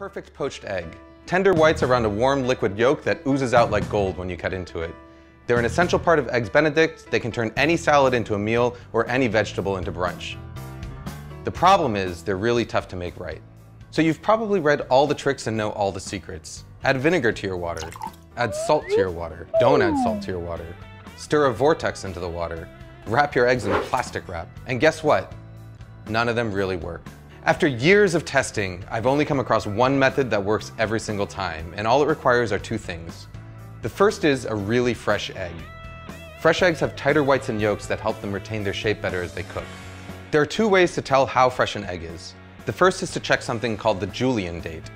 perfect poached egg. Tender whites around a warm liquid yolk that oozes out like gold when you cut into it. They're an essential part of Eggs Benedict. They can turn any salad into a meal or any vegetable into brunch. The problem is they're really tough to make right. So you've probably read all the tricks and know all the secrets. Add vinegar to your water. Add salt to your water. Don't add salt to your water. Stir a vortex into the water. Wrap your eggs in plastic wrap. And guess what? None of them really work. After years of testing, I've only come across one method that works every single time, and all it requires are two things. The first is a really fresh egg. Fresh eggs have tighter whites and yolks that help them retain their shape better as they cook. There are two ways to tell how fresh an egg is. The first is to check something called the Julian date.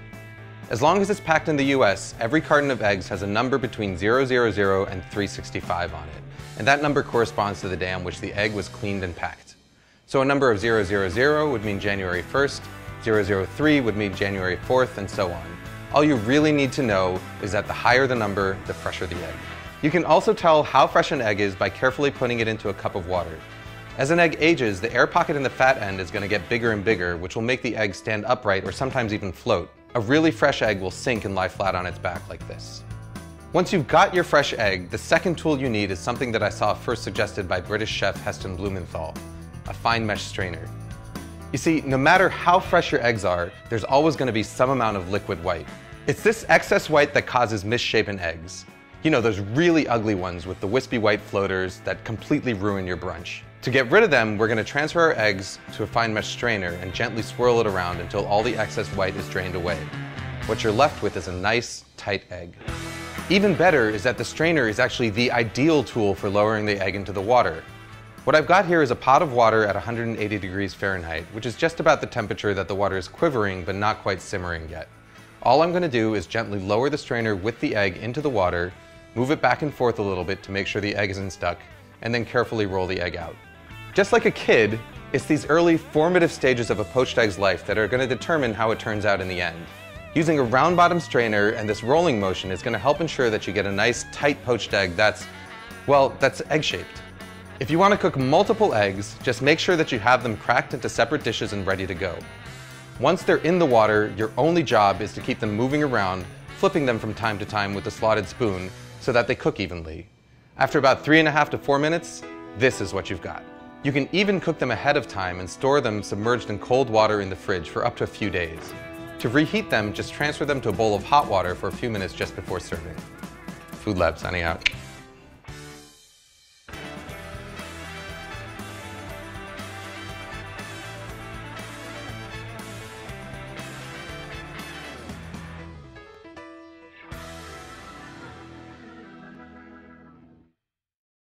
As long as it's packed in the US, every carton of eggs has a number between 000 and 365 on it, and that number corresponds to the day on which the egg was cleaned and packed. So a number of 000 would mean January 1st, 003 would mean January 4th, and so on. All you really need to know is that the higher the number, the fresher the egg. You can also tell how fresh an egg is by carefully putting it into a cup of water. As an egg ages, the air pocket in the fat end is going to get bigger and bigger, which will make the egg stand upright or sometimes even float. A really fresh egg will sink and lie flat on its back like this. Once you've got your fresh egg, the second tool you need is something that I saw first suggested by British chef Heston Blumenthal, a fine mesh strainer. You see, no matter how fresh your eggs are, there's always going to be some amount of liquid white. It's this excess white that causes misshapen eggs. You know, those really ugly ones with the wispy white floaters that completely ruin your brunch. To get rid of them, we're going to transfer our eggs to a fine mesh strainer and gently swirl it around until all the excess white is drained away. What you're left with is a nice, tight egg. Even better is that the strainer is actually the ideal tool for lowering the egg into the water. What I've got here is a pot of water at 180 degrees Fahrenheit, which is just about the temperature that the water is quivering but not quite simmering yet. All I'm going to do is gently lower the strainer with the egg into the water, move it back and forth a little bit to make sure the egg isn't stuck, and then carefully roll the egg out. Just like a kid, it's these early formative stages of a poached egg's life that are going to determine how it turns out in the end. Using a round bottom strainer and this rolling motion is going to help ensure that you get a nice tight poached egg that's egg-shaped. If you want to cook multiple eggs, just make sure that you have them cracked into separate dishes and ready to go. Once they're in the water, your only job is to keep them moving around, flipping them from time to time with a slotted spoon so that they cook evenly. After about 3.5 to 4 minutes, this is what you've got. You can even cook them ahead of time and store them submerged in cold water in the fridge for up to a few days. To reheat them, just transfer them to a bowl of hot water for a few minutes just before serving. Food Lab signing out.